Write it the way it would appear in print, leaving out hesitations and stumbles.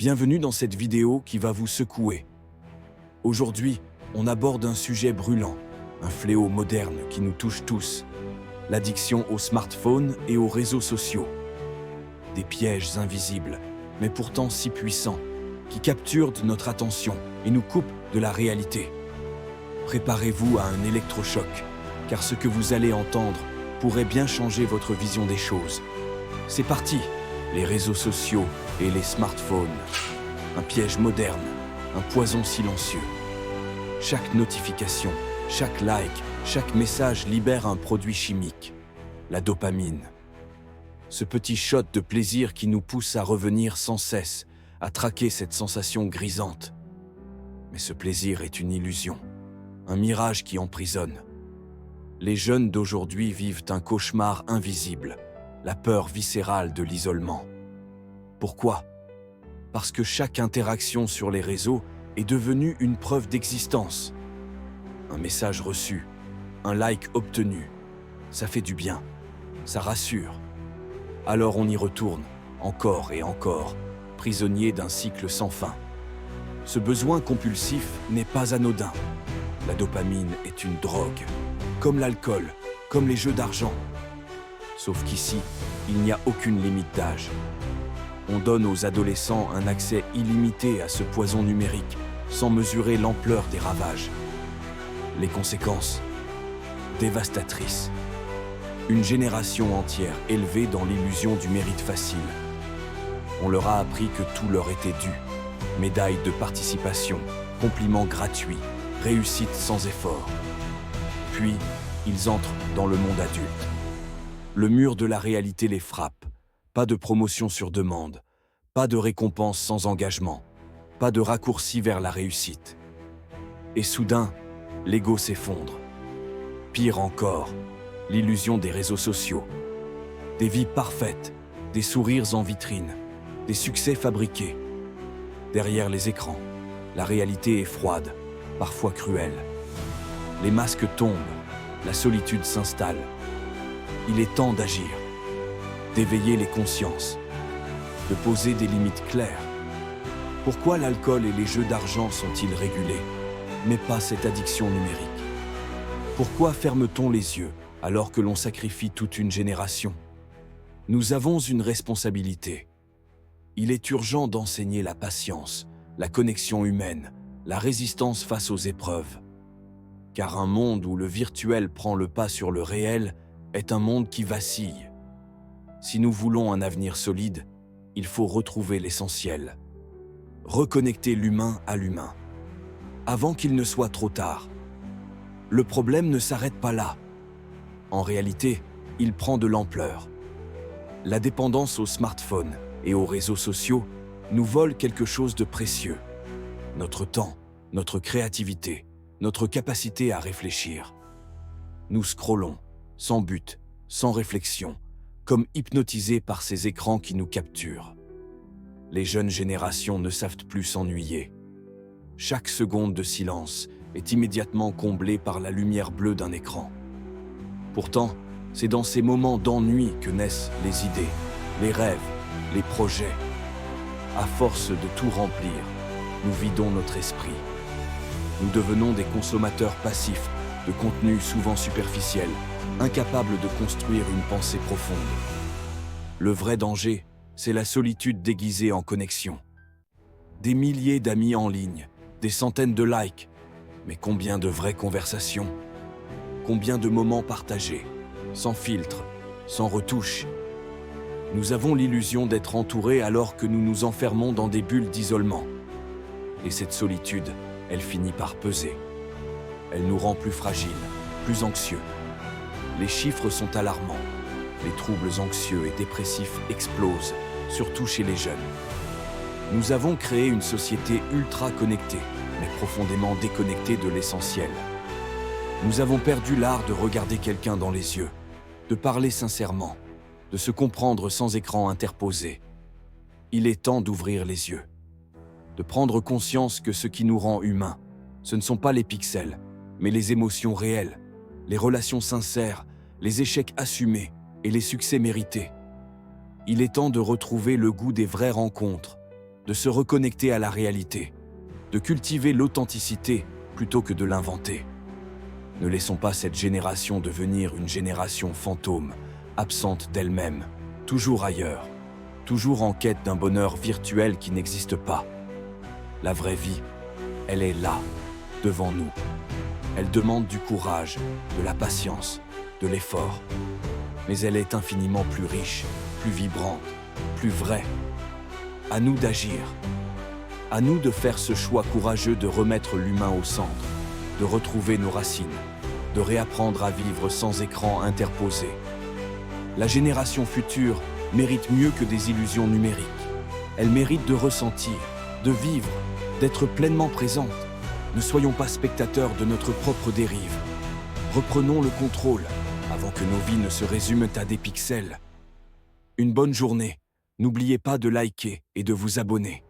Bienvenue dans cette vidéo qui va vous secouer. Aujourd'hui, on aborde un sujet brûlant, un fléau moderne qui nous touche tous, l'addiction aux smartphones et aux réseaux sociaux. Des pièges invisibles, mais pourtant si puissants, qui capturent notre attention et nous coupent de la réalité. Préparez-vous à un électrochoc, car ce que vous allez entendre pourrait bien changer votre vision des choses. C'est parti, les réseaux sociaux et les smartphones. Un piège moderne, un poison silencieux. Chaque notification, chaque like, chaque message libère un produit chimique, la dopamine. Ce petit shot de plaisir qui nous pousse à revenir sans cesse, à traquer cette sensation grisante. Mais ce plaisir est une illusion, un mirage qui emprisonne. Les jeunes d'aujourd'hui vivent un cauchemar invisible, la peur viscérale de l'isolement. Pourquoi ? Parce que chaque interaction sur les réseaux est devenue une preuve d'existence. Un message reçu, un like obtenu, ça fait du bien, ça rassure. Alors on y retourne, encore et encore, prisonnier d'un cycle sans fin. Ce besoin compulsif n'est pas anodin. La dopamine est une drogue, comme l'alcool, comme les jeux d'argent. Sauf qu'ici, il n'y a aucune limite d'âge. On donne aux adolescents un accès illimité à ce poison numérique, sans mesurer l'ampleur des ravages. Les conséquences, dévastatrices. Une génération entière élevée dans l'illusion du mérite facile. On leur a appris que tout leur était dû. Médailles de participation, compliments gratuits, réussite sans effort. Puis, ils entrent dans le monde adulte. Le mur de la réalité les frappe. Pas de promotion sur demande, pas de récompense sans engagement, pas de raccourci vers la réussite. Et soudain, l'ego s'effondre. Pire encore, l'illusion des réseaux sociaux. Des vies parfaites, des sourires en vitrine, des succès fabriqués. Derrière les écrans, la réalité est froide, parfois cruelle. Les masques tombent, la solitude s'installe. Il est temps d'agir, d'éveiller les consciences, de poser des limites claires. Pourquoi l'alcool et les jeux d'argent sont-ils régulés, mais pas cette addiction numérique? Pourquoi ferme-t-on les yeux alors que l'on sacrifie toute une génération? Nous avons une responsabilité. Il est urgent d'enseigner la patience, la connexion humaine, la résistance face aux épreuves. Car un monde où le virtuel prend le pas sur le réel est un monde qui vacille. Si nous voulons un avenir solide, il faut retrouver l'essentiel. Reconnecter l'humain à l'humain. Avant qu'il ne soit trop tard. Le problème ne s'arrête pas là. En réalité, il prend de l'ampleur. La dépendance aux smartphones et aux réseaux sociaux nous vole quelque chose de précieux. Notre temps, notre créativité, notre capacité à réfléchir. Nous scrollons, sans but, sans réflexion, comme hypnotisés par ces écrans qui nous capturent. Les jeunes générations ne savent plus s'ennuyer. Chaque seconde de silence est immédiatement comblée par la lumière bleue d'un écran. Pourtant, c'est dans ces moments d'ennui que naissent les idées, les rêves, les projets. À force de tout remplir, nous vidons notre esprit. Nous devenons des consommateurs passifs de contenus souvent superficiels, incapables de construire une pensée profonde. Le vrai danger, c'est la solitude déguisée en connexion. Des milliers d'amis en ligne, des centaines de likes, mais combien de vraies conversations? Combien de moments partagés, sans filtre, sans retouche? Nous avons l'illusion d'être entourés alors que nous nous enfermons dans des bulles d'isolement. Et cette solitude, elle finit par peser. Elle nous rend plus fragiles, plus anxieux. Les chiffres sont alarmants. Les troubles anxieux et dépressifs explosent, surtout chez les jeunes. Nous avons créé une société ultra connectée, mais profondément déconnectée de l'essentiel. Nous avons perdu l'art de regarder quelqu'un dans les yeux, de parler sincèrement, de se comprendre sans écran interposé. Il est temps d'ouvrir les yeux, de prendre conscience que ce qui nous rend humains, ce ne sont pas les pixels, mais les émotions réelles, les relations sincères, les échecs assumés et les succès mérités. Il est temps de retrouver le goût des vraies rencontres, de se reconnecter à la réalité, de cultiver l'authenticité plutôt que de l'inventer. Ne laissons pas cette génération devenir une génération fantôme, absente d'elle-même, toujours ailleurs, toujours en quête d'un bonheur virtuel qui n'existe pas. La vraie vie, elle est là, devant nous. Elle demande du courage, de la patience, de l'effort. Mais elle est infiniment plus riche, plus vibrante, plus vraie. À nous d'agir. À nous de faire ce choix courageux de remettre l'humain au centre, de retrouver nos racines, de réapprendre à vivre sans écran interposé. La génération future mérite mieux que des illusions numériques. Elle mérite de ressentir, de vivre, d'être pleinement présente. Ne soyons pas spectateurs de notre propre dérive. Reprenons le contrôle avant que nos vies ne se résument à des pixels. Une bonne journée. N'oubliez pas de liker et de vous abonner.